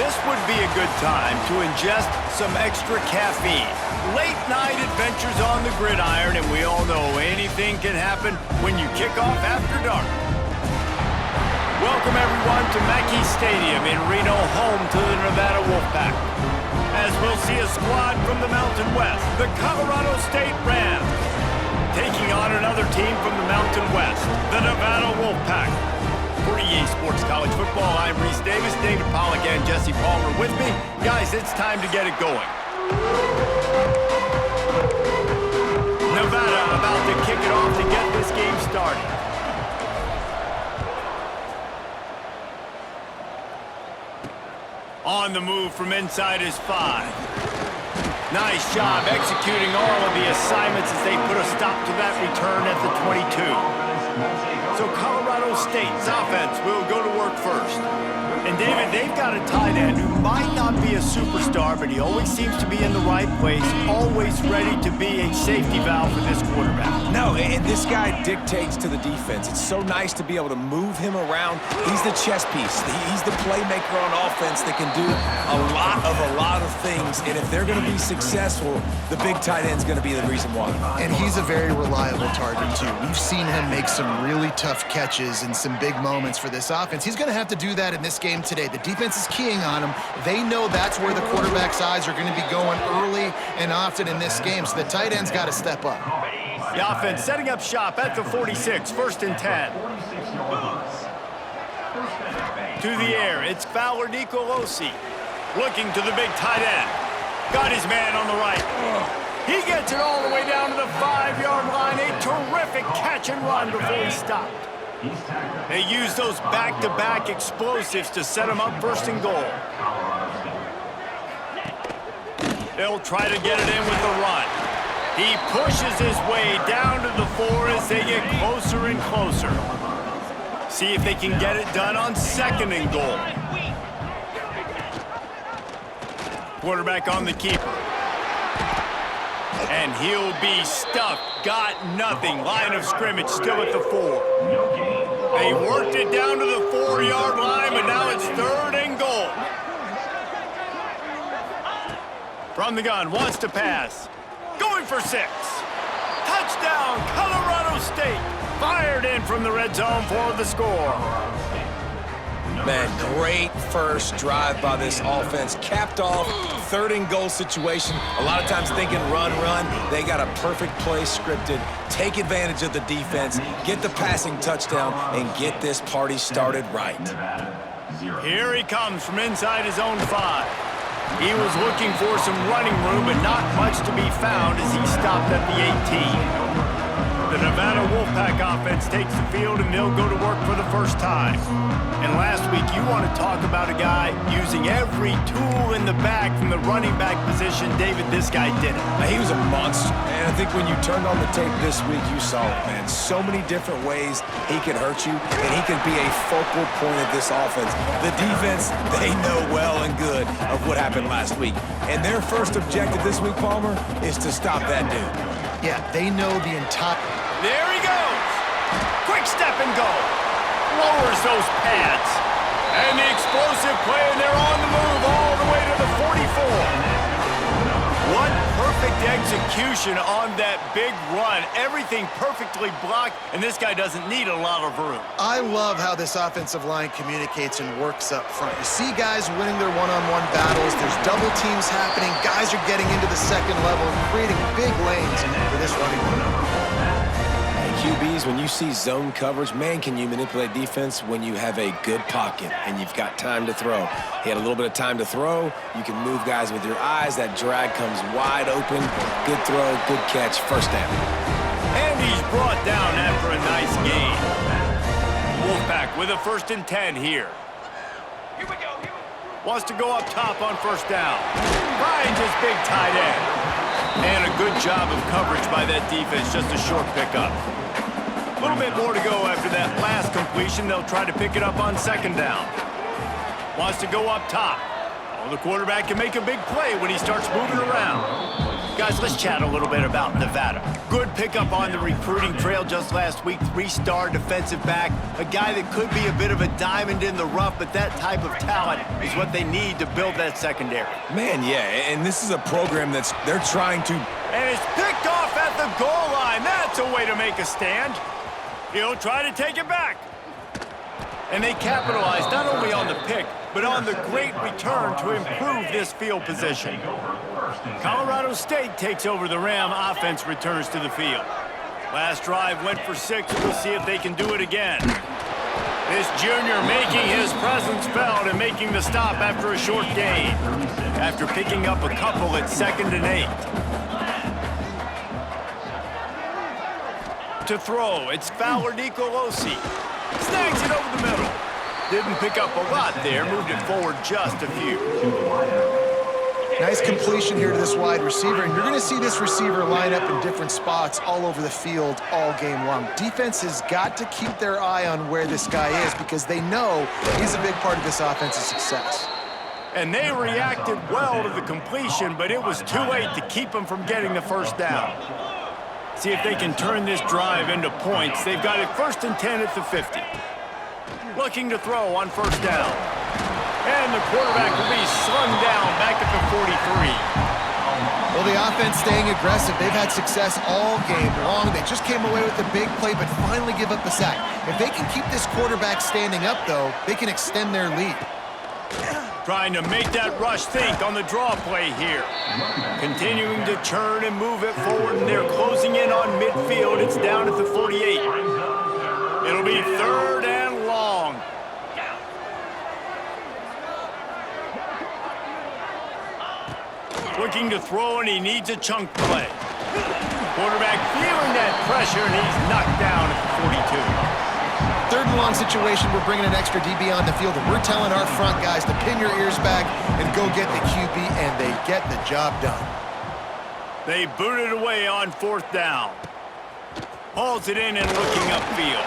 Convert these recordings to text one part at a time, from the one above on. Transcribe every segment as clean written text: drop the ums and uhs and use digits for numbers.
This would be a good time to ingest some extra caffeine. Late night adventures on the gridiron, and we all know anything can happen when you kick off after dark. Welcome everyone to Mackey Stadium in Reno, home to the Nevada Wolfpack. As we'll see a squad from the Mountain West, the Colorado State Rams, taking on another team from the Mountain West, the Nevada Wolfpack. For EA Sports College Football, I'm Reese Davis, David Pollack, and Jesse Palmer with me. Guys, it's time to get it going. Nevada about to kick it off to get this game started. On the move from inside his 5. Nice job executing all of the assignments as they put a stop to that return at the 22. So Colorado State's offense will go to work first. And David, they've got a tight end who might not be a superstar, but he always seems to be in the right place, always ready to be a safety valve for this quarterback. No, and this guy dictates to the defense. It's so nice to be able to move him around. He's the chess piece. He's the playmaker on offense that can do a lot of things. And if they're going to be successful, the big tight end's going to be the reason why. And he's a very reliable target, too. We've seen him make some really tough catches and some big moments for this offense. He's going to have to do that in this game today. The defense is keying on him. They know that's where the quarterback's eyes are going to be going early and often in this game, so the tight end's got to step up. The offense setting up shop at the 46, 1st and 10. To the air, it's Fowler Nicolosi. Looking to the big tight end. Got his man on the right. He gets it all the way down to the 5-yard line. A terrific catch and run before he stopped. They use those back-to-back explosives to set him up 1st and goal. They'll try to get it in with the run. He pushes his way down to the 4 as they get closer and closer. See if they can get it done on 2nd and goal. Quarterback on the keeper. And he'll be stuffed. Got nothing. Line of scrimmage still at the 4. They worked it down to the 4-yard line, but now it's 3rd and goal. From the gun, wants to pass. Going for 6. Touchdown, Colorado State. Fired in from the red zone for the score. Man, great first drive by this offense. Capped off, 3rd and goal situation. A lot of times thinking run. They got a perfect play scripted. Take advantage of the defense, get the passing touchdown, and get this party started right. Here he comes from inside his own 5. He was looking for some running room, but not much to be found as he stopped at the 18. The Nevada Wolfpack offense takes the field, and they'll go to work for the first time. And last week, you want to talk about a guy using every tool in the bag from the running back position. David, this guy did it. He was a monster. And I think when you turned on the tape this week, you saw it, man. So many different ways he could hurt you, and he could be a focal point of this offense. The defense, they know well and good of what happened last week. And their first objective this week, Palmer, is to stop that dude. Yeah, they know the entire... There he goes. Quick step and go. Lowers those pads. And the explosive play, and they're on the move all the way to the 44. What perfect execution on that big run. Everything perfectly blocked, and this guy doesn't need a lot of room. I love how this offensive line communicates and works up front. You see guys winning their one-on-one battles. There's double teams happening. Guys are getting into the 2nd level and creating big lanes for this running game. QBs, when you see zone coverage, man, can you manipulate defense when you have a good pocket and you've got time to throw. He had a little bit of time to throw. You can move guys with your eyes. That drag comes wide open. Good throw, good catch, 1st down. And he's brought down after a nice gain. Wolfpack with a 1st and 10 here. Here we go. Wants to go up top on 1st down. Finds his big tight end. And a good job of coverage by that defense, just a short pickup. A little bit more to go after that last completion. They'll try to pick it up on 2nd down. Wants to go up top. Oh, the quarterback can make a big play when he starts moving around. Guys, let's chat a little bit about Nevada. Good pickup on the recruiting trail just last week. 3-star defensive back. A guy that could be a bit of a diamond in the rough, but that type of talent is what they need to build that secondary. Man, yeah, and this is a program they're trying to... And it's picked off at the goal line. That's a way to make a stand. He'll try to take it back. And they capitalized not only on the pick, but on the great return to improve this field position. Colorado State takes over the Ram. Offense returns to the field. Last drive went for 6. We'll see if they can do it again. This junior making his presence felt and making the stop after a short gain. After picking up a couple at 2nd and 8. To throw, it's Fowler Nicolosi. Snags it over the middle. Didn't pick up a lot there, moved it forward just a few. Nice completion here to this wide receiver, and you're going to see this receiver line up in different spots all over the field all game long. Defense has got to keep their eye on where this guy is because they know he's a big part of this offense's success. And they reacted well to the completion, but it was too late to keep them from getting the first down. See if they can turn this drive into points. They've got it 1st and 10 at the 50. Looking to throw on 1st down. And the quarterback will be slung down back at the 43. Well, the offense staying aggressive. They've had success all game long. They just came away with a big play, but finally give up the sack. If they can keep this quarterback standing up, though, they can extend their lead. Trying to make that rush think on the draw play here. Continuing to churn and move it forward, and they're closing in on midfield. It's down at the 48. It'll be 3rd and long. Looking to throw, and he needs a chunk play. Quarterback feeling that pressure, and he's knocked down at the 42. 3rd and long situation, we're bringing an extra DB on the field, and we're telling our front guys to pin your ears back and go get the QB, and they get the job done. They boot it away on 4th down. Hauls it in and looking upfield.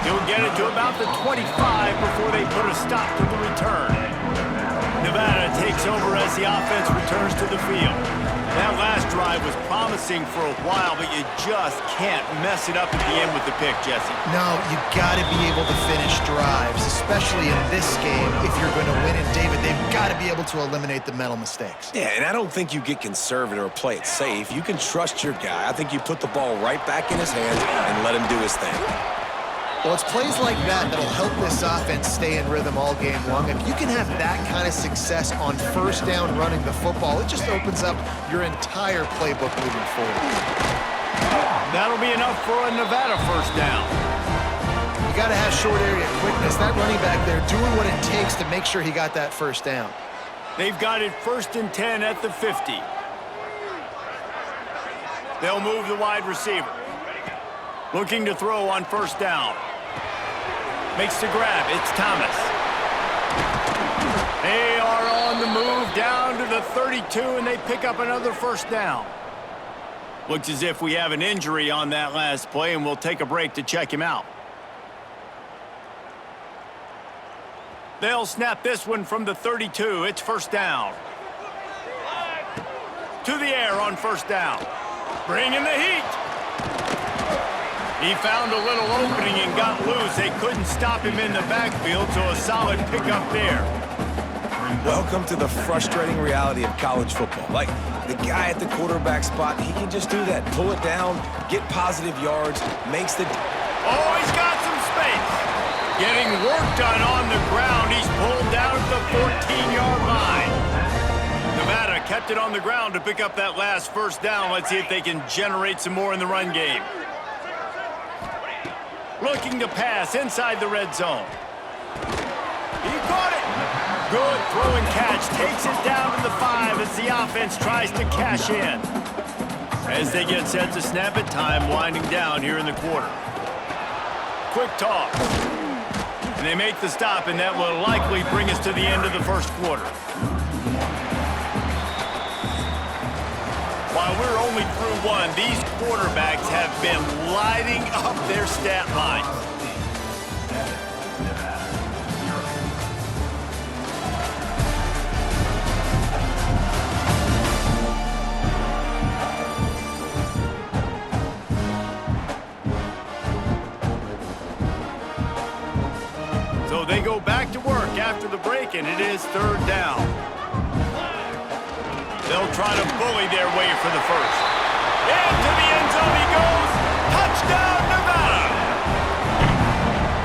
He'll get it to about the 25 before they put a stop to the return. Nevada takes over as the offense returns to the field. That last drive was promising for a while, but you just can't mess it up at the end with the pick, Jesse. No, you got to be able to finish drives, especially in this game. If you're going to win it, David, they've got to be able to eliminate the mental mistakes. Yeah, and I don't think you get conservative or play it safe. You can trust your guy. I think you put the ball right back in his hands and let him do his thing. Well, it's plays like that that'll help this offense stay in rhythm all game long. If you can have that kind of success on 1st down running the football, it just opens up your entire playbook moving forward. That'll be enough for a Nevada 1st down. You got to have short area quickness. That running back there doing what it takes to make sure he got that 1st down. They've got it 1st and 10 at the 50. They'll move the wide receiver. Looking to throw on 1st down. Makes the grab. It's Thomas. They are on the move down to the 32, and they pick up another 1st down. Looks as if we have an injury on that last play, and we'll take a break to check him out. They'll snap this one from the 32. It's 1st down. To the air on 1st down. Bringing the heat. He found a little opening and got loose. They couldn't stop him in the backfield, so a solid pickup there. Welcome to the frustrating reality of college football. Like, the guy at the quarterback spot, he can just do that. Pull it down, get positive yards, makes the... Oh, he's got some space. Getting work done on the ground. He's pulled down at the 14-yard line. Nevada kept it on the ground to pick up that last 1st down. Let's see if they can generate some more in the run game. Looking to pass inside the red zone. He caught it. Good throw and catch. Takes it down to the 5 as the offense tries to cash in. As they get set to snap it, time winding down here in the quarter. Quick toss. And they make the stop, and that will likely bring us to the end of the 1st quarter. While we're only through one, these quarterbacks have been lighting up their stat lines. second. It is third down. They'll try to bully their way for the first. Into the end zone he goes. Touchdown, Nevada!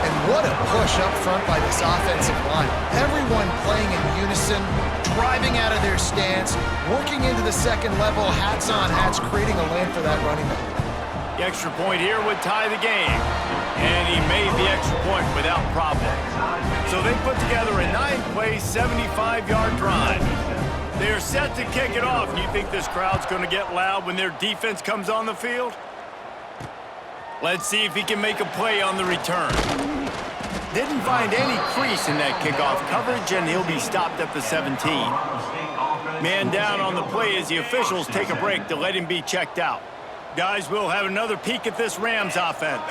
And what a push up front by this offensive line. Everyone playing in unison, driving out of their stance, working into the second level, hats on hats, creating a lane for that running back. The extra point here would tie the game. And he made the extra point without problem. So they put together a 9-play, 75-yard drive. They are set to kick it off. You think this crowd's going to get loud when their defense comes on the field? Let's see if he can make a play on the return. Didn't find any crease in that kickoff coverage, and he'll be stopped at the 17. Man down on the play as the officials take a break to let him be checked out. Guys, we'll have another peek at this Rams offense.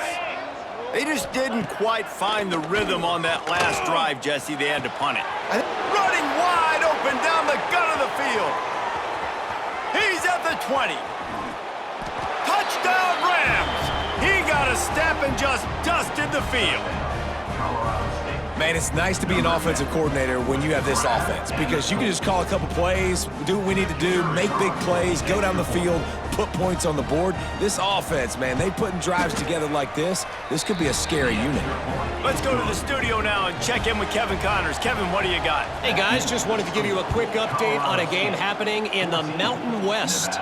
They just didn't quite find the rhythm on that last drive, Jesse. They had to punt it. Running wide open down the gut of the field. He's at the 20. Touchdown, Rams! He got a step and just dusted the field. Man, it's nice to be an offensive coordinator when you have this offense because you can just call a couple plays, do what we need to do, make big plays, go down the field, put points on the board. This offense, man, they putting drives together like this could be a scary unit. Let's go to the studio now and check in with Kevin Connors. Kevin, what do you got? Hey, guys, just wanted to give you a quick update on a game happening in the Mountain West.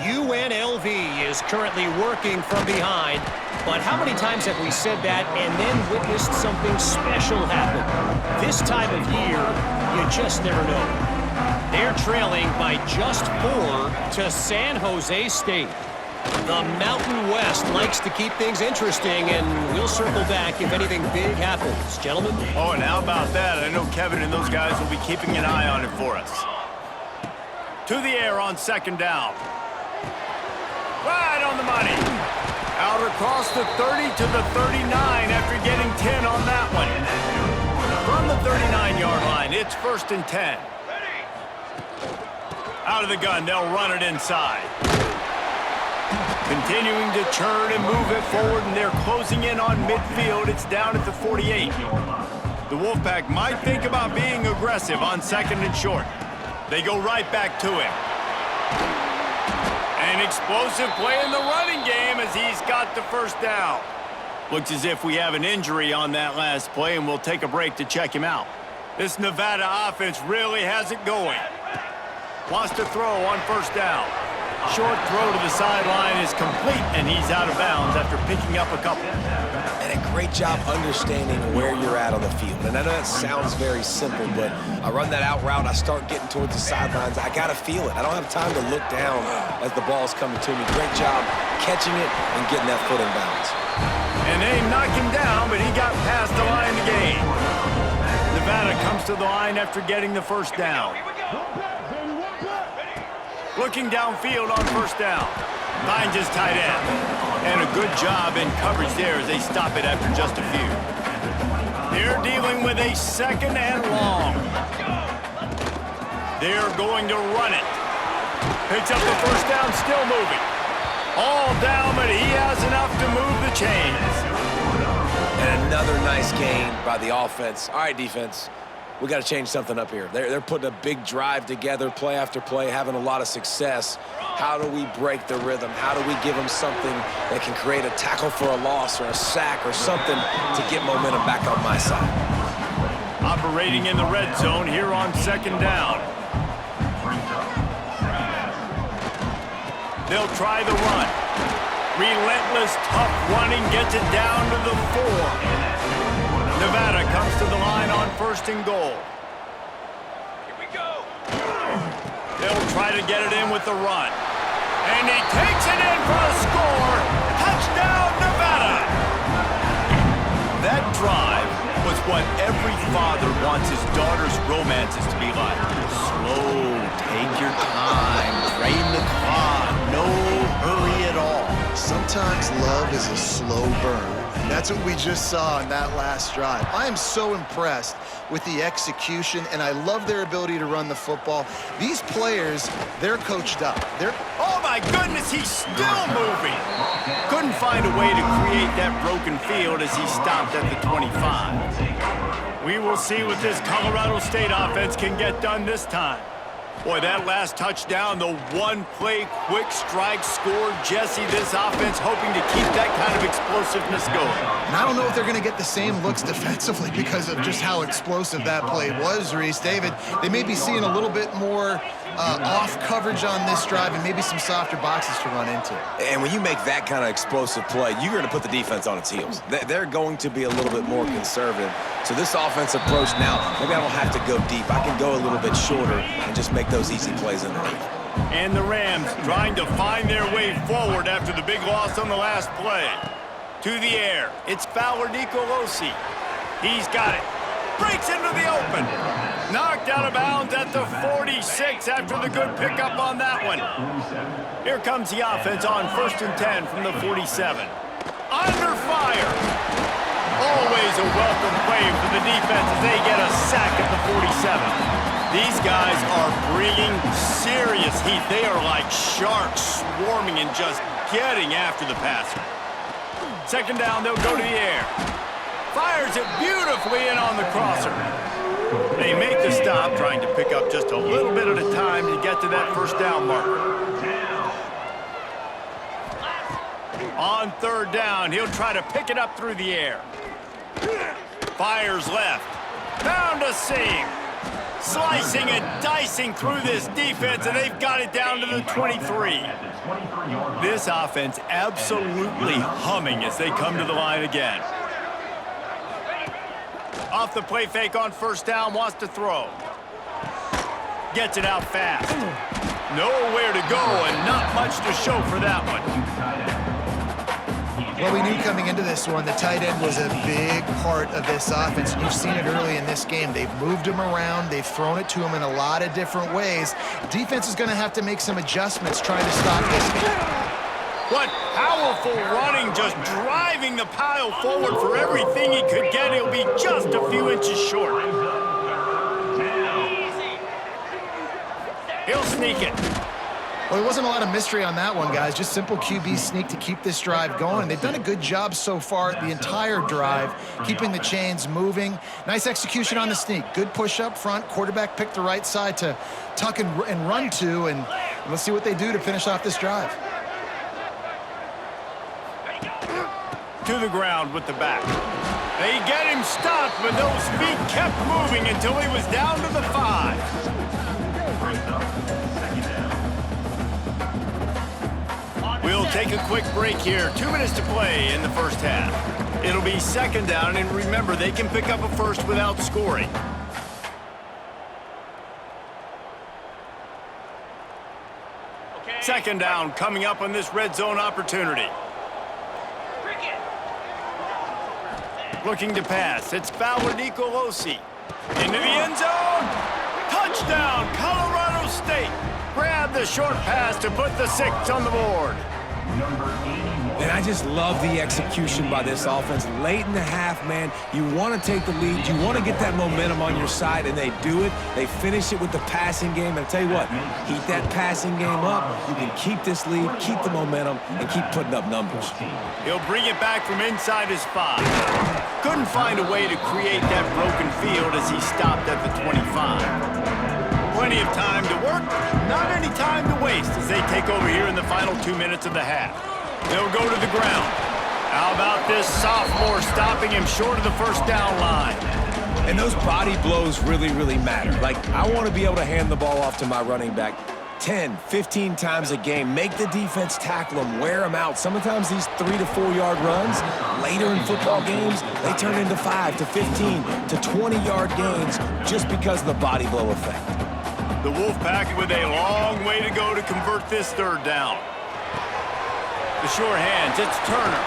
UNLV is currently working from behind, but how many times have we said that and then witnessed something special happen? This time of year, you just never know. They're trailing by just 4 to San Jose State. The Mountain West likes to keep things interesting, and we'll circle back if anything big happens. Gentlemen? Oh, and how about that? I know Kevin and those guys will be keeping an eye on it for us. To the air on second down. Right on the money. Out across the 30 to the 39 after getting 10 on that one. From the 39-yard line, it's 1st and 10. Out of the gun, they'll run it inside. Continuing to churn and move it forward, and they're closing in on midfield. It's down at the 48. The Wolfpack might think about being aggressive on 2nd and short. They go right back to him. An explosive play in the running game as he's got the first down. Looks as if we have an injury on that last play, and we'll take a break to check him out. This Nevada offense really has it going. Wants to throw on 1st down. Short throw to the sideline is complete, and he's out of bounds after picking up a couple. And a great job understanding where you're at on the field. And I know that sounds very simple, but I run that out route, I start getting towards the sidelines. I got to feel it. I don't have time to look down as the ball's coming to me. Great job catching it and getting that foot in bounds. And they knocked him down, but he got past the line to gain. Nevada comes to the line after getting the 1st down. Looking downfield on 1st down. Finds his tight end. And a good job in coverage there as they stop it after just a few. They're dealing with a 2nd and long. They're going to run it. Picks up the 1st down, still moving. All down, but he has enough to move the chains. And another nice gain by the offense. All right, defense. We got to change something up here. They're putting a big drive together, play after play, having a lot of success. How do we break the rhythm? How do we give them something that can create a tackle for a loss or a sack or something to get momentum back on my side? Operating in the red zone here on 2nd down. They'll try the run. Relentless, tough running gets it down to the 4. Nevada comes to the line on 1st and goal. Here we go. They'll try to get it in with the run. And he takes it in for a score. Touchdown, Nevada! That drive was what every father wants his daughter's romances to be like. Slow, take your time, drain the clock, no hurry at all. Sometimes love is a slow burn. And that's what we just saw in that last drive. I am so impressed with the execution, and I love their ability to run the football. These players, they're coached up. Oh, my goodness, he's still moving. Couldn't find a way to create that broken field as he stopped at the 25. We will see what this Colorado State offense can get done this time. Boy, that last touchdown, the one-play quick strike scored. Jesse, this offense hoping to keep that kind of explosiveness going. And I don't know if they're going to get the same looks defensively because of just how explosive that play was, Reese. David, they may be seeing a little bit more off coverage on this drive and maybe some softer boxes to run into. And when you make that kind of explosive play, you're going to put the defense on its heels. They're going to be a little bit more conservative. So this offense approach now, maybe I don't have to go deep. I can go a little bit shorter and just make those easy plays underneath. And the Rams trying to find their way forward after the big loss on the last play. To the air, it's Fowler Nicolosi. He's got it. Breaks into the open. Knocked out of bounds at the 46 after the good pickup on that one. Here comes the offense on 1st and 10 from the 47. Under fire. Always a welcome play for the defense as they get a sack at the 47. These guys are bringing serious heat. They are like sharks swarming and just getting after the passer. 2nd down, they'll go to the air. Fires it beautifully in on the crosser. They make the stop, trying to pick up just a little bit at a time to get to that 1st down marker. On 3rd down, he'll try to pick it up through the air. Fires left. Found a seam. Slicing and dicing through this defense, and they've got it down to the 23. This offense absolutely humming as they come to the line again. Off the play fake on 1st down, wants to throw. Gets it out fast. Nowhere to go and not much to show for that one. Well, we knew coming into this one, the tight end was a big part of this offense. You've seen it early in this game. They've moved him around. They've thrown it to him in a lot of different ways. Defense is going to have to make some adjustments trying to stop this game. What powerful running, just driving the pile forward for everything he could get. He'll be just a few inches short. He'll sneak it. Well, there wasn't a lot of mystery on that one, guys. Just simple QB sneak to keep this drive going. They've done a good job so far the entire drive, keeping the chains moving. Nice execution on the sneak. Good push up front. Quarterback picked the right side to tuck and run to, and let's see what they do to finish off this drive. To the ground with the back. They get him stopped, but those feet kept moving until he was down to the 5. We'll take a quick break here. 2 minutes to play in the 1st half. It'll be 2nd down, and remember, they can pick up a first without scoring. Okay. 2nd down coming up on this red zone opportunity. Looking to pass. It's Fowler Nicolosi. Into the end zone. Touchdown, Colorado State. Grab the short pass to put the 6 on the board. And I just love the execution by this offense. Late in the half, man, you want to take the lead. You want to get that momentum on your side, and they do it. They finish it with the passing game. And I tell you what, heat that passing game up. You can keep this lead, keep the momentum, and keep putting up numbers. He'll bring it back from inside his 5. Couldn't find a way to create that broken field as he stopped at the 25. Plenty of time to work, not any time to waste as they take over here in the final 2 minutes of the half. They'll go to the ground. How about this sophomore stopping him short of the 1st down line? And those body blows really, really matter. Like, I want to be able to hand the ball off to my running back 10, 15 times a game. Make the defense tackle them, wear them out. Sometimes these 3 to 4 yard runs, later in football games, they turn into 5 to 15 to 20 yard gains just because of the body blow effect. The Wolfpack with a long way to go to convert this 3rd down. The sure hands, it's Turner.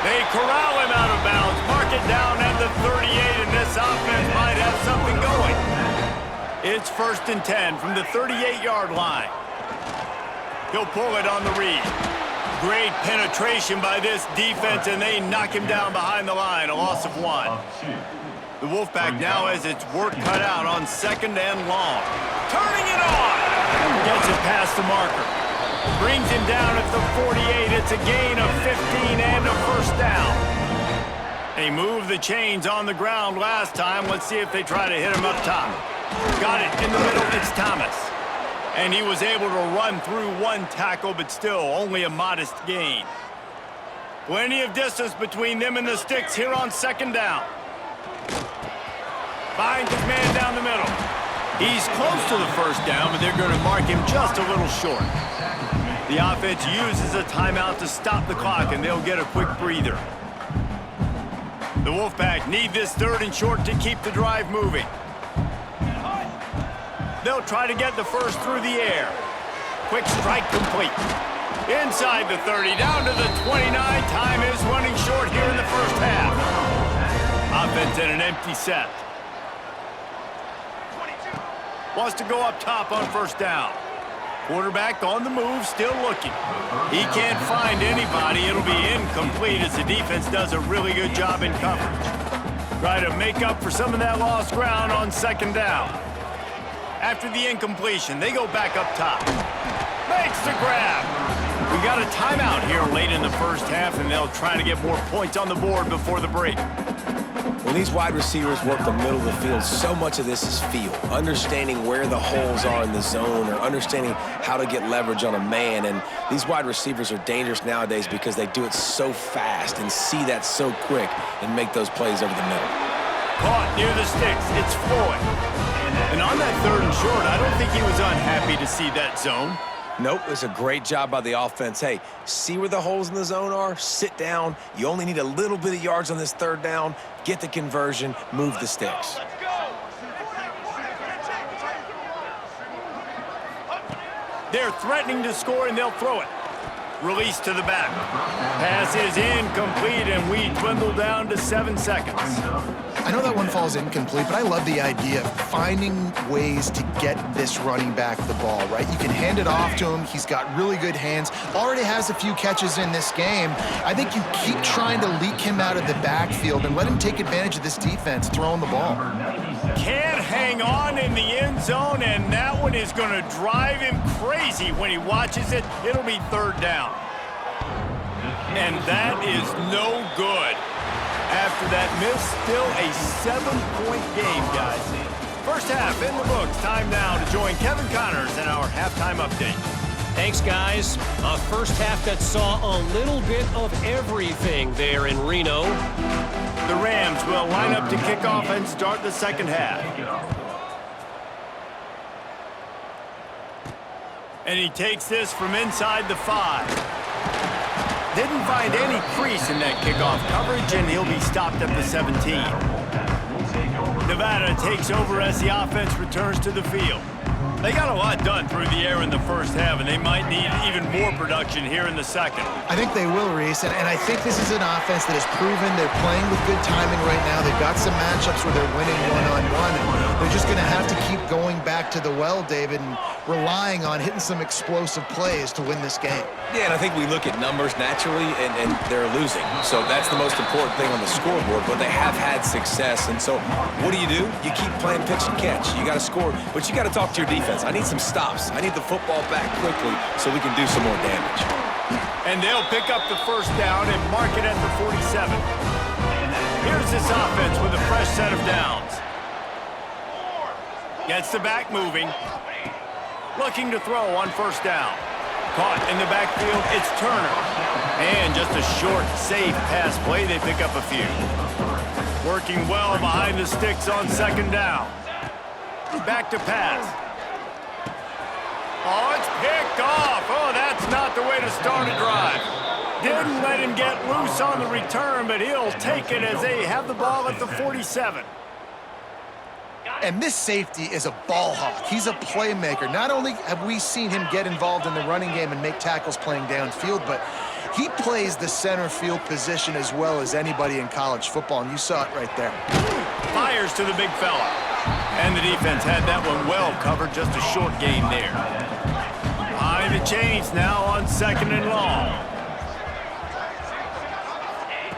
They corral him out of bounds, mark it down at the 38, and this offense might have something going. It's 1st and 10 from the 38-yard line. He'll pull it on the read. Great penetration by this defense, and they knock him down behind the line, a loss of 1. The Wolfpack now has its work cut out on 2nd and long. Turning it on! Gets it past the marker. Brings him down at the 48. It's a gain of 15 and a 1st down. They moved the chains on the ground last time. Let's see if they try to hit him up top. Got it in the middle. It's Thomas. And he was able to run through one tackle, but still only a modest gain. Plenty of distance between them and the sticks here on second down. Finds his man down the middle. He's close to the first down, but they're going to mark him just a little short. The offense uses a timeout to stop the clock, and they'll get a quick breather. The Wolfpack need this 3rd and short to keep the drive moving. They'll try to get the first through the air. Quick strike complete. Inside the 30, down to the 29. Time is running short here in the first half. Offense in an empty set. Wants to go up top on first down. Quarterback on the move, still looking. He can't find anybody. It'll be incomplete as the defense does a really good job in coverage. Try to make up for some of that lost ground on second down. After the incompletion, they go back up top. Makes the grab. We got a timeout here late in the first half, and they'll try to get more points on the board before the break. When these wide receivers work the middle of the field, so much of this is feel. Understanding where the holes are in the zone or understanding how to get leverage on a man. And these wide receivers are dangerous nowadays because they do it so fast and see that so quick and make those plays over the middle. Caught near the sticks. It's Floyd. And on that 3rd and short, I don't think he was unhappy to see that zone. Nope, it's a great job by the offense. Hey, see where the holes in the zone are? Sit down. You only need a little bit of yards on this 3rd down. Get the conversion. Move the sticks. They're threatening to score, and they'll throw it. Release to the back. Pass is incomplete, and we dwindle down to 7 seconds. I know that one falls incomplete, but I love the idea of finding ways to get this running back the ball, right? You can hand it off to him. He's got really good hands. Already has a few catches in this game. I think you keep trying to leak him out of the backfield and let him take advantage of this defense throwing the ball. Can't hang on in the end zone, and that one is going to drive him crazy when he watches it. It'll be 3rd down. And that is no good. After that miss, still a 7-point game, guys. First half in the books. Time now to join Kevin Connors in our halftime update. Thanks, guys. A first half that saw a little bit of everything there in Reno. The Rams will line up to kick off and start the second half. And he takes this from inside the 5. Didn't find any crease in that kickoff coverage, and he'll be stopped at the 17. Nevada takes over as the offense returns to the field. They got a lot done through the air in the first half, and they might need even more production here in the second. I think they will, Reese, and I think this is an offense that has proven they're playing with good timing right now. They've got some matchups where they're winning one-on-one, and they're just going to have to keep going back to the well, David, and relying on hitting some explosive plays to win this game. Yeah, and I think we look at numbers naturally, and they're losing. So that's the most important thing on the scoreboard, but they have had success. And so what do? You keep playing pitch and catch. You got to score, but you got to talk to your defense. I need some stops. I need the football back quickly so we can do some more damage. And they'll pick up the first down and mark it at the 47. Here's this offense with a fresh set of downs. Gets the back moving. Looking to throw on first down. Caught in the backfield, it's Turner. And just a short, safe pass play, they pick up a few. Working well behind the sticks on second down. Back to pass. Oh, it's picked off. Oh, that's not the way to start a drive. Didn't let him get loose on the return, but he'll take it as they have the ball at the 47. And this safety is a ball hawk. He's a playmaker. Not only have we seen him get involved in the running game and make tackles playing downfield, but he plays the center field position as well as anybody in college football, and you saw it right there. Fires to the big fella. And the defense had that one well covered, just a short gain there. Behind the chains now on second and long.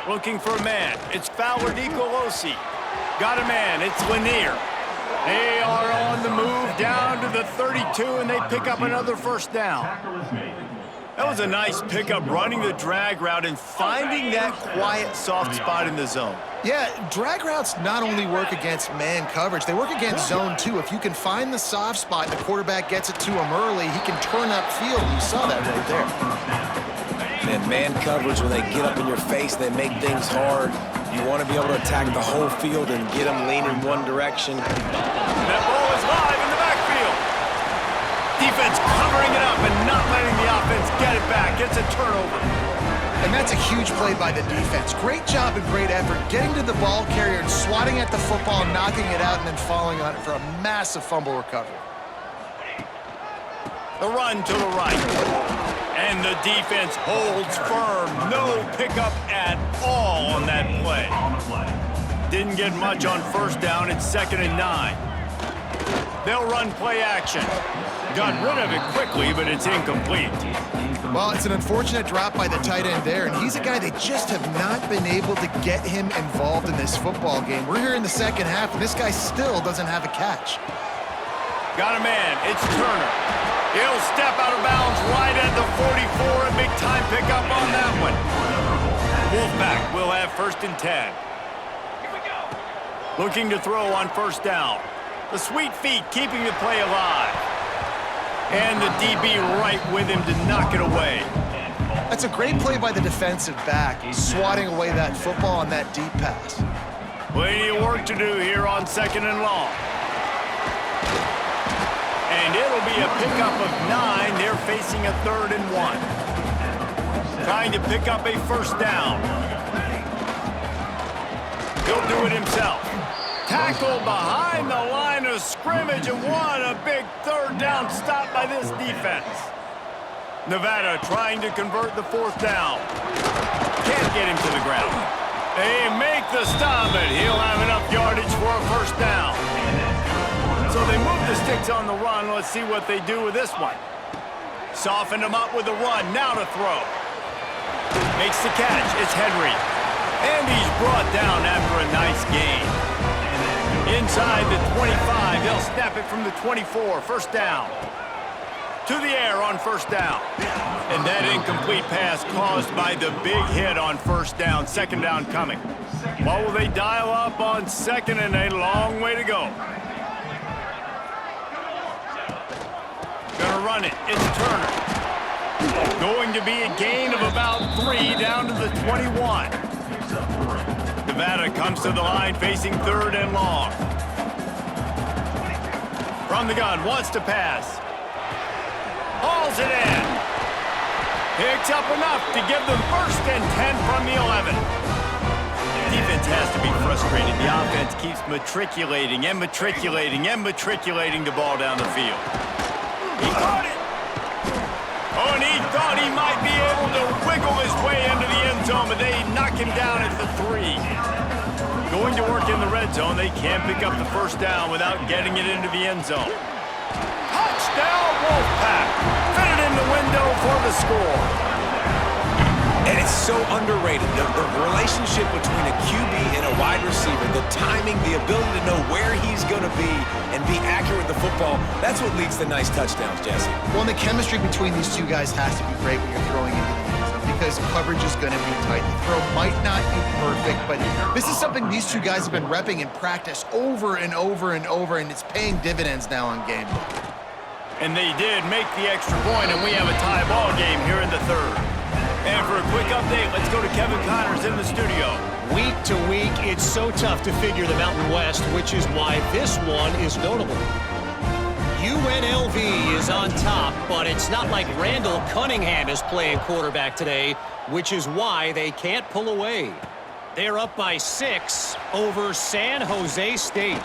Looking for a man. It's Fowler DiColosi. Got a man. It's Lanier. They are on the move down to the 32, and they pick up another first down. That was a nice pickup, running the drag route and finding that quiet, soft spot in the zone. Yeah, drag routes not only work against man coverage, they work against zone too. If you can find the soft spot and the quarterback gets it to him early, he can turn upfield. You saw that right there. And man coverage, when they get up in your face, they make things hard. You want to be able to attack the whole field and get them leaning one direction. That ball is live in the backfield. Defense covering it up and not letting the offense get it back. Gets a turnover. And that's a huge play by the defense. Great job and great effort getting to the ball carrier and swatting at the football, knocking it out, and then falling on it for a massive fumble recovery. The run to the right. And the defense holds firm. No pickup at all on that play. Didn't get much on first down. It's 2nd and 9. They'll run play action. Got rid of it quickly, but it's incomplete. Well, it's an unfortunate drop by the tight end there, and he's a guy they just have not been able to get him involved in this football game. We're here in the second half, and this guy still doesn't have a catch. Got a man. It's Turner. He'll step out of bounds right at the 44. A big-time pickup on that one. Wolfpack will have 1st and 10. Looking to throw on first down. The sweet feet keeping the play alive. And the DB right with him to knock it away. That's a great play by the defensive back, swatting away that football on that deep pass. Plenty of work to do here on 2nd and long. And it'll be a pickup of 9. They're facing a 3rd and 1. Trying to pick up a first down. He'll do it himself. Tackled behind the line of scrimmage, and what a big 3rd down stop by this defense. Nevada trying to convert the 4th down. Can't get him to the ground. They make the stop, but he'll have enough yardage for a first down. So they move the sticks on the run. Let's see what they do with this one. Soften him up with the run. Now to throw. Makes the catch. It's Henry. And he's brought down after a nice gain. Inside the 25. They'll snap it from the 24. First down. To the air on first down. And that incomplete pass caused by the big hit on first down. 2nd down coming. What will they dial up on 2nd, and a long way to go? Gonna run it. It's Turner. Going to be a gain of about 3 down to the 21. Nevada comes to the line facing 3rd and long. From the gun, wants to pass. Hauls it in. Picks up enough to give them 1st and 10 from the 11. Defense has to be frustrated. The offense keeps matriculating and matriculating and matriculating the ball down the field. He caught it. Oh, and he thought he might be able to wiggle his way into the end zone, but they knock him down at the 3. Going to work in the red zone. They can't pick up the first down without getting it into the end zone. Touchdown, Wolfpack. Fit it in the window for the score. And it's so underrated. The relationship between a QB and a wide receiver, the timing, the ability to know where he's going to be and be accurate with the football, that's what leads to nice touchdowns, Jesse. Well, and the chemistry between these two guys has to be great when you're throwing into the end zone because coverage is going to be tight. The throw might not be perfect, but this is something these two guys have been repping in practice over and over and over, and it's paying dividends now on game day. And they did make the extra point, and we have a tie ball game here in the 3rd. And for a quick update, let's go to Kevin Connors in the studio. Week to week, it's so tough to figure the Mountain West, which is why this one is notable. UNLV is on top, but it's not like Randall Cunningham is playing quarterback today, which is why they can't pull away. They're up by 6 over San Jose State.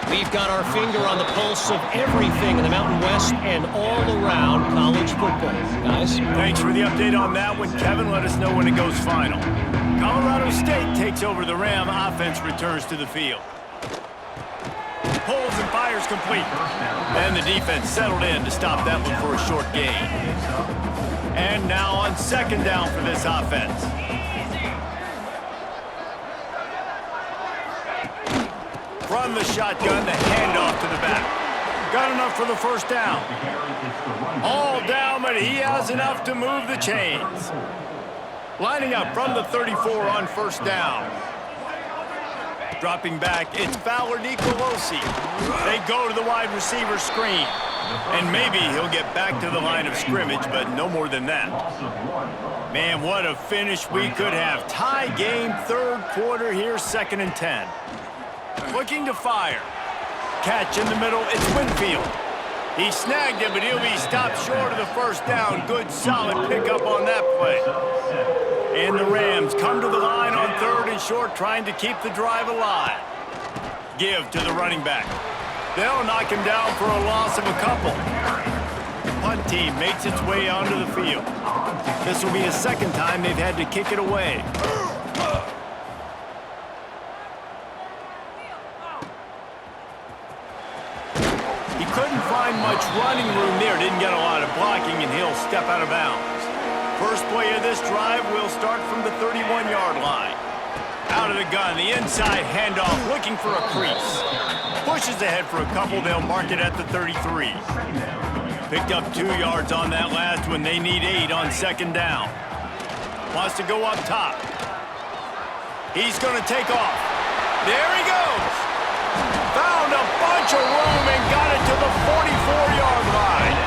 We've got our finger on the pulse of everything in the Mountain West and all around college football. Guys? Thanks for the update on that one, Kevin. Let us know when it goes final. Colorado State takes over the Ram. Offense returns to the field. Pulls and fires complete. And the defense settled in to stop that one for a short gain. And now on 2nd down for this offense. From the shotgun, the handoff to the back. Got enough for the first down. All down, but he has enough to move the chains. Lining up from the 34 on first down. Dropping back, it's Fowler Nicolosi. They go to the wide receiver screen. And maybe he'll get back to the line of scrimmage, but no more than that. Man, what a finish we could have. Tie game, third quarter here, 2nd and 10. Looking to fire. Catch in the middle, it's Winfield. He snagged it, but he'll be stopped short of the first down. Good, solid pickup on that play. And the Rams come to the line on 3rd and short, trying to keep the drive alive. Give to the running back. They'll knock him down for a loss of a couple. Punt team makes its way onto the field. This will be the 2nd time they've had to kick it away. He couldn't find much running room there. Didn't get a lot of blocking, and he'll step out of bounds. First play of this drive will start from the 31-yard line. Out of the gun, the inside handoff, looking for a crease. Pushes ahead for a couple, they'll mark it at the 33. Picked up 2 yards on that last one. They need 8 on 2nd down. Wants to go up top. He's going to take off. There he goes. Found a bunch of room and got it to the 44-yard line.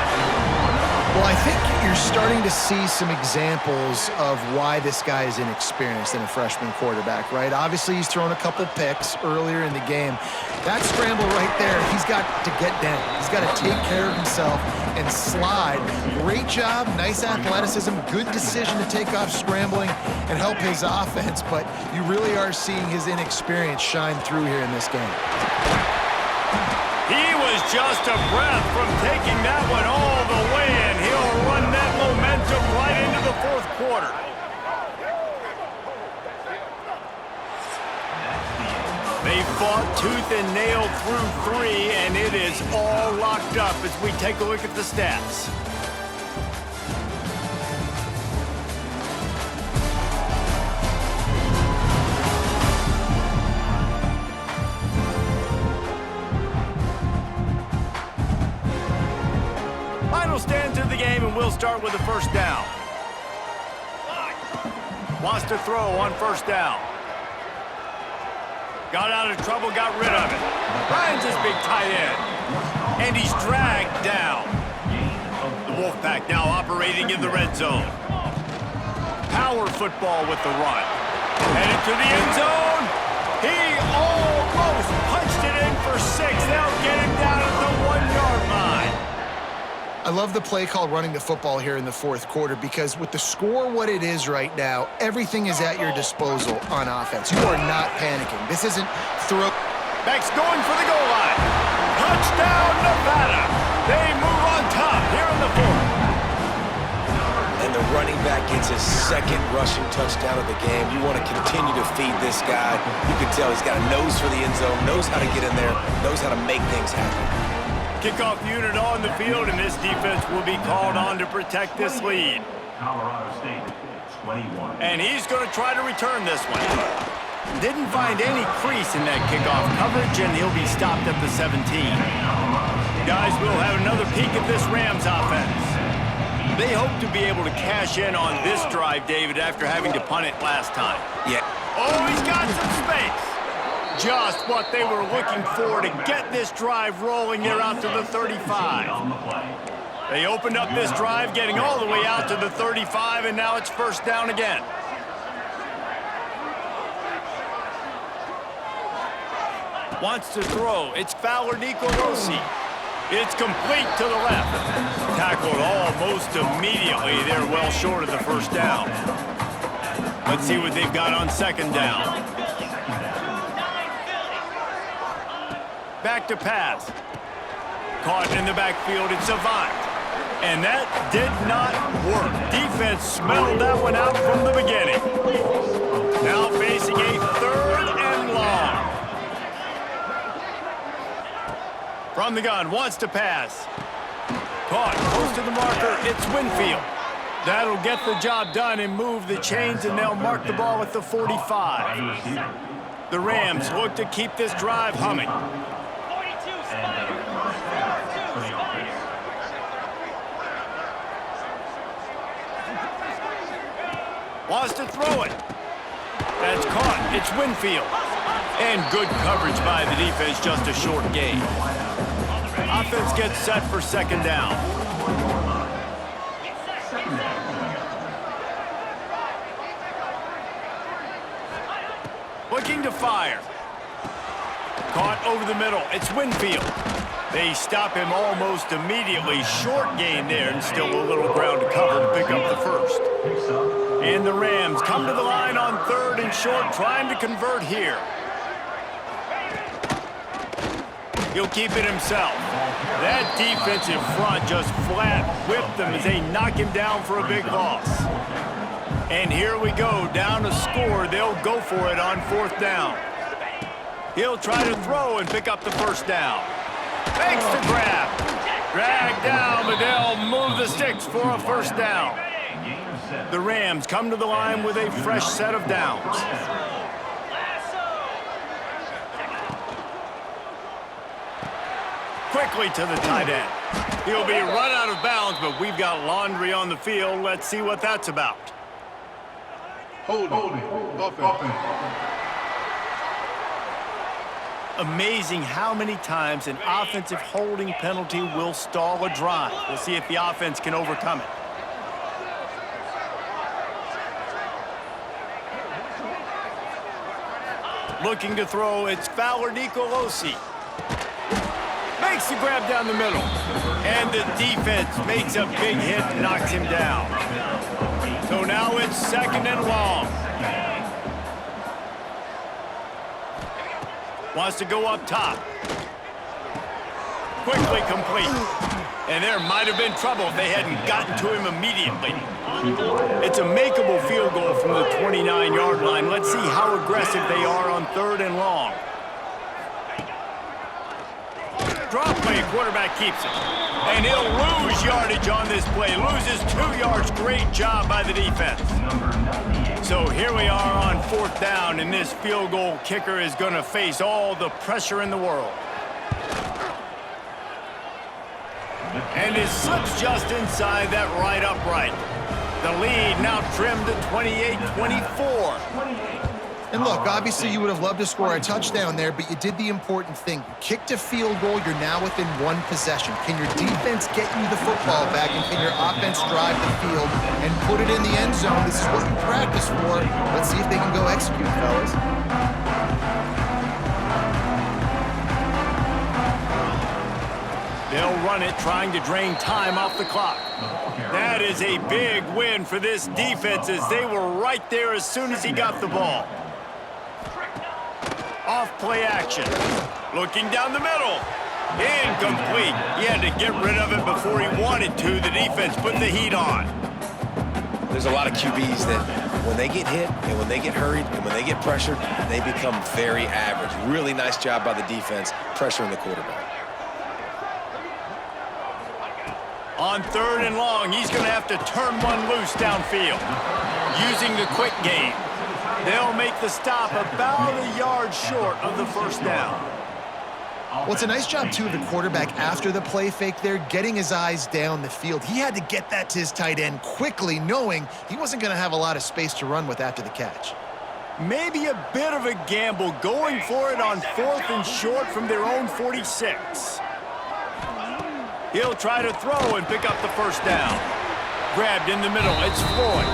Well, I think you're starting to see some examples of why this guy is inexperienced in a freshman quarterback, right? Obviously, he's thrown a couple picks earlier in the game. That scramble right there, he's got to get down. He's got to take care of himself and slide. Great job, nice athleticism, good decision to take off scrambling and help his offense, but you really are seeing his inexperience shine through here in this game. He was just a breath from taking that one all the way, and he'll run that momentum right into the 4th quarter. They fought tooth and nail through 3, and it is all locked up as we take a look at the stats. Final stands of the game, and we'll start with the first down. Wants to throw on first down. Got out of trouble, got rid of it. Finds his big tight end. And he's dragged down. The Wolfpack now operating in the red zone. Power football with the run. Headed to the end zone. He almost punched it in for 6. They'll get him down at the 1-yard line. I love the play call running the football here in the 4th quarter because with the score what it is right now, everything is at your disposal on offense. You are not panicking. This isn't throw. Back's going for the goal line. Touchdown, Nevada. They move on top here in the 4th. And the running back gets his 2nd rushing touchdown of the game. You want to continue to feed this guy. You can tell he's got a nose for the end zone, knows how to get in there, knows how to make things happen. Kickoff unit on the field, and this defense will be called on to protect this lead. Colorado State, 21. And he's going to try to return this one. Didn't find any crease in that kickoff coverage, and he'll be stopped at the 17. Guys, we'll have another peek at this Rams offense. They hope to be able to cash in on this drive, David, after having to punt it last time. Yeah. Oh, he's got some space. Just what they were looking for to get this drive rolling there out to the 35. They opened up this drive, getting all the way out to the 35, and now it's first down again. Wants to throw. It's Fowler Nicolosi. It's complete to the left. Tackled almost immediately. They're well short of the first down. Let's see what they've got on 2nd down. Back to pass. Caught in the backfield, it's Savant. And that did not work. Defense smelled that one out from the beginning. Now facing a 3rd and long. From the gun, wants to pass. Caught, close to the marker, it's Winfield. That'll get the job done and move the chains, and they'll mark the ball at the 45. The Rams look to keep this drive humming. Wants to throw it. That's caught. It's Winfield. And good coverage by the defense, just a short gain. Offense gets set for second down. Looking to fire. Caught over the middle. It's Winfield. They stop him almost immediately. Short gain there, and still a little ground to cover to pick up the first. And the Rams come to the line on third and short, trying to convert here. He'll keep it himself. That defensive front just flat whipped them as they knock him down for a big loss. And here we go, down to score. They'll go for it on fourth down. He'll try to throw and pick up the first down. Makes the grab. Drag down, but they'll move the sticks for a first down. The Rams come to the line with a fresh set of downs. Quickly to the tight end. He'll be run out of bounds, but we've got laundry on the field. Let's see what that's about. Holding. Amazing how many times an offensive holding penalty will stall a drive. We'll see if the offense can overcome it. Looking to throw, it's Fowler Nicolosi. Makes the grab down the middle. And the defense makes a big hit and knocks him down. So now it's second and long. Wants to go up top. Quickly complete. And there might have been trouble if they hadn't gotten to him immediately. It's a makeable field goal from the 29-yard line. Let's see how aggressive they are on third and long. Drop play, quarterback keeps it. And he'll lose yardage on this play. Loses 2 yards. Great job by the defense. So here we are on fourth down, and this field goal kicker is going to face all the pressure in the world. And it slips just inside that right upright. The lead now trimmed to 28-24. And look, obviously you would have loved to score a touchdown there, but you did the important thing. You kicked a field goal, you're now within one possession. Can your defense get you the football back, and can your offense drive the field and put it in the end zone? This is what you practice for. Let's see if they can go execute, fellas. They'll run it, trying to drain time off the clock. That is a big win for this defense, as they were right there as soon as he got the ball. Off play action. Looking down the middle. Incomplete. He had to get rid of it before he wanted to. The defense put the heat on. There's a lot of QBs that when they get hit and when they get hurried and when they get pressured, they become very average. Really nice job by the defense pressuring the quarterback. On third and long, he's going to have to turn one loose downfield. Using the quick game. They'll make the stop about a yard short of the first down. Well, it's a nice job, too, of the quarterback after the play fake there, getting his eyes down the field. He had to get that to his tight end quickly, knowing he wasn't going to have a lot of space to run with after the catch. Maybe a bit of a gamble, going for it on fourth and short from their own 46. He'll try to throw and pick up the first down. Grabbed in the middle, it's Floyd.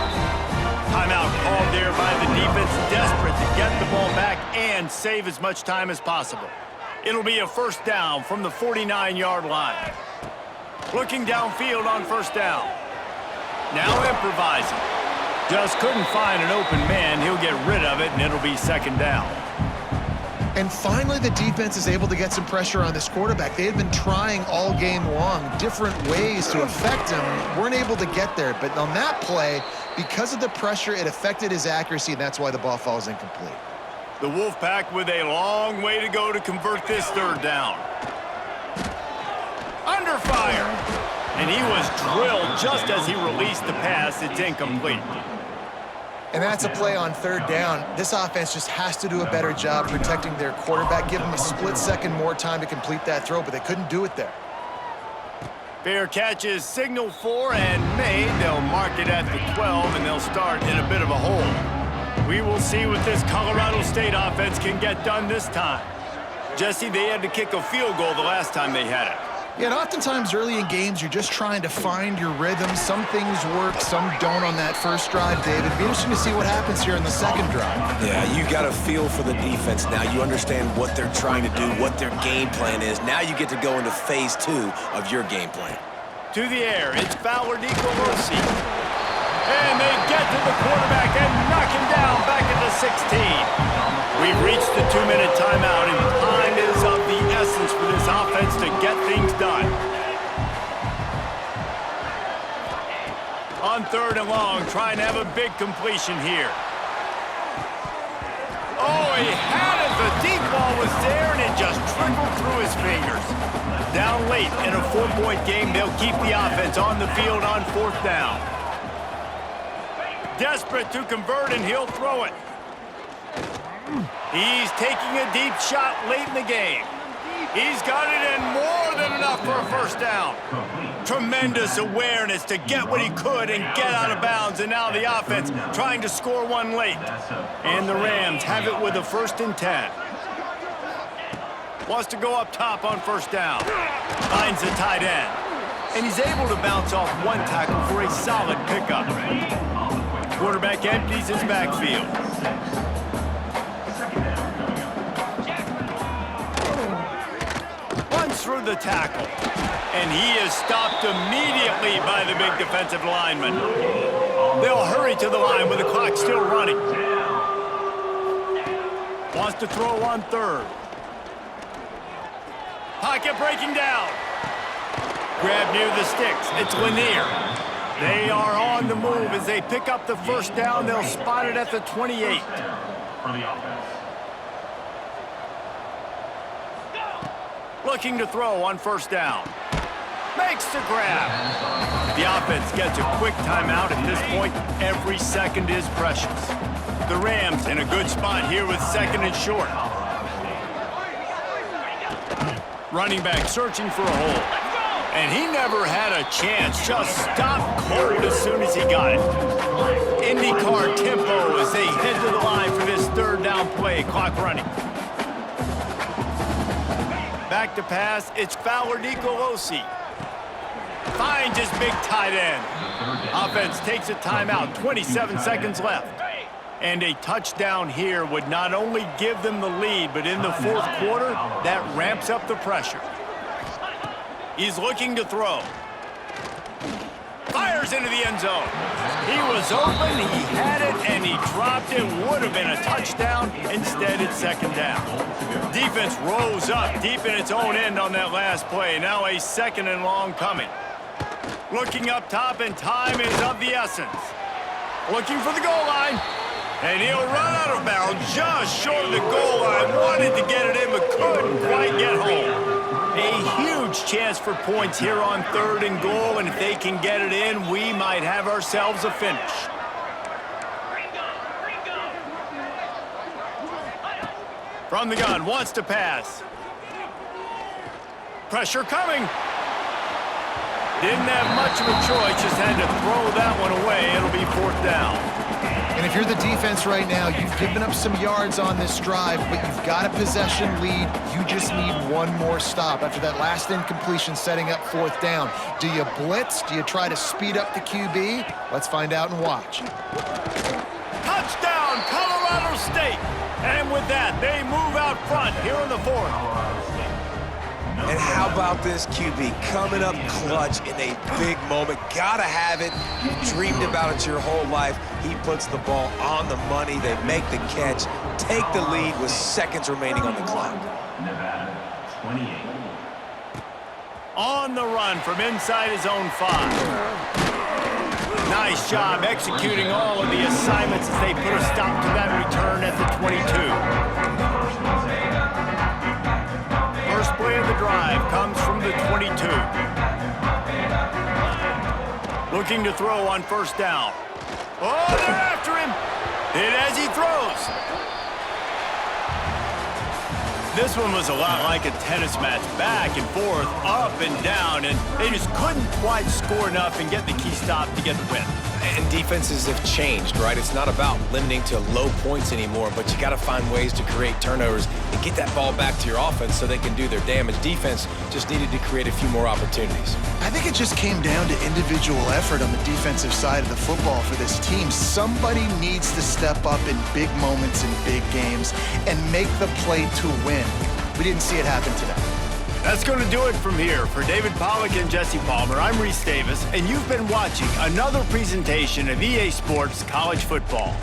Timeout called there by the defense, desperate to get the ball back and save as much time as possible. It'll be a first down from the 49-yard line. Looking downfield on first down. Now improvising. Just couldn't find an open man. He'll get rid of it, and it'll be second down. And finally, the defense is able to get some pressure on this quarterback. They had been trying all game long different ways to affect him. Weren't able to get there. But on that play, because of the pressure, it affected his accuracy, and that's why the ball falls incomplete. The Wolfpack with a long way to go to convert this third down. Under fire. And he was drilled just as he released the pass. It's incomplete. And that's a play on third down. This offense just has to do a better job protecting their quarterback. Give him a split second more time to complete that throw, but they couldn't do it there. Fair catch is signaled for and made. They'll mark it at the 12, and they'll start in a bit of a hole. We will see what this Colorado State offense can get done this time. Jesse, they had to kick a field goal the last time they had it. Yeah, and oftentimes early in games, you're just trying to find your rhythm. Some things work, some don't on that first drive, David. It'd be interesting to see what happens here in the second drive. Yeah, you got a feel for the defense now. You understand what they're trying to do, what their game plan is. Now you get to go into phase 2 of your game plan. To the air, it's Fowler Nicolosi. And they get to the quarterback and knock him down back at the 16. We've reached the 2-minute timeout, and time is of the essence for this offense to get things done. On 3rd and long, trying to have a big completion here. Oh, he had it. The deep ball was there, and it just trickled through his fingers. Down late in a 4-point game, they'll keep the offense on the field on 4th down. Desperate to convert, and he'll throw it. He's taking a deep shot late in the game. He's got it in more than enough for a first down. Tremendous awareness to get what he could and get out of bounds, and now the offense trying to score one late. And the Rams have it with a 1st and 10. Wants to go up top on 1st down. Finds the tight end. And he's able to bounce off one tackle for a solid pickup. Quarterback empties his backfield. Runs through the tackle. And he is stopped immediately by the big defensive lineman. They'll hurry to the line with the clock still running. Wants to throw on 3rd. Pocket breaking down. Grab near the sticks. It's Lanier. They are on the move as they pick up the first down. They'll spot it at the 28. Looking to throw on 1st down. Makes the grab. The offense gets a quick timeout. At this point, every second is precious. The Rams in a good spot here with 2nd and short. Running back searching for a hole. And he never had a chance. Just stopped cold as soon as he got it. IndyCar tempo as they head to the line for this 3rd down play. Clock running. Back to pass. It's Fowler Nicolosi. Finds his big tight end. Offense takes a timeout. 27 seconds left. And a touchdown here would not only give them the lead, but in the 4th quarter, that ramps up the pressure. He's looking to throw. Fires into the end zone. He was open, he had it, and he dropped it. Would have been a touchdown. Instead, it's 2nd down. Defense rose up deep in its own end on that last play. Now a 2nd and long coming. Looking up top, and time is of the essence. Looking for the goal line. And he'll run out of bounds just short of the goal line. Wanted to get it in, but couldn't quite get home. A huge chance for points here on 3rd and goal, and if they can get it in, we might have ourselves a finish. From the gun, wants to pass. Pressure coming. Didn't have much of a choice, just had to throw that one away. It'll be 4th down. And if you're the defense right now, you've given up some yards on this drive, but you've got a possession lead. You just need one more stop after that last incompletion setting up 4th down. Do you blitz? Do you try to speed up the QB? Let's find out and watch. Touchdown, Colorado State. And with that, they move out front here in the 4th. And how about this QB coming up clutch in a big moment? Gotta have it. You dreamed about it your whole life. He puts the ball on the money. They make the catch, take the lead with seconds remaining on the clock. Nevada, 28. On the run from inside his own 5. Nice job executing all of the assignments as they put a stop to that return at the 22. First play of the drive comes from the 22. Looking to throw on 1st down. Oh, they're after him. And as he throws. This one was a lot like a tennis match, back and forth, up and down, and they just couldn't quite score enough and get the key stop to get the win. And defenses have changed, right? It's not about limiting to low points anymore, but you got to find ways to create turnovers and get that ball back to your offense so they can do their damage. Defense just needed to create a few more opportunities. I think it just came down to individual effort on the defensive side of the football for this team. Somebody needs to step up in big moments in big games and make the play to win. We didn't see it happen today. That's going to do it from here. For David Pollack and Jesse Palmer, I'm Reese Davis, and you've been watching another presentation of EA Sports College Football.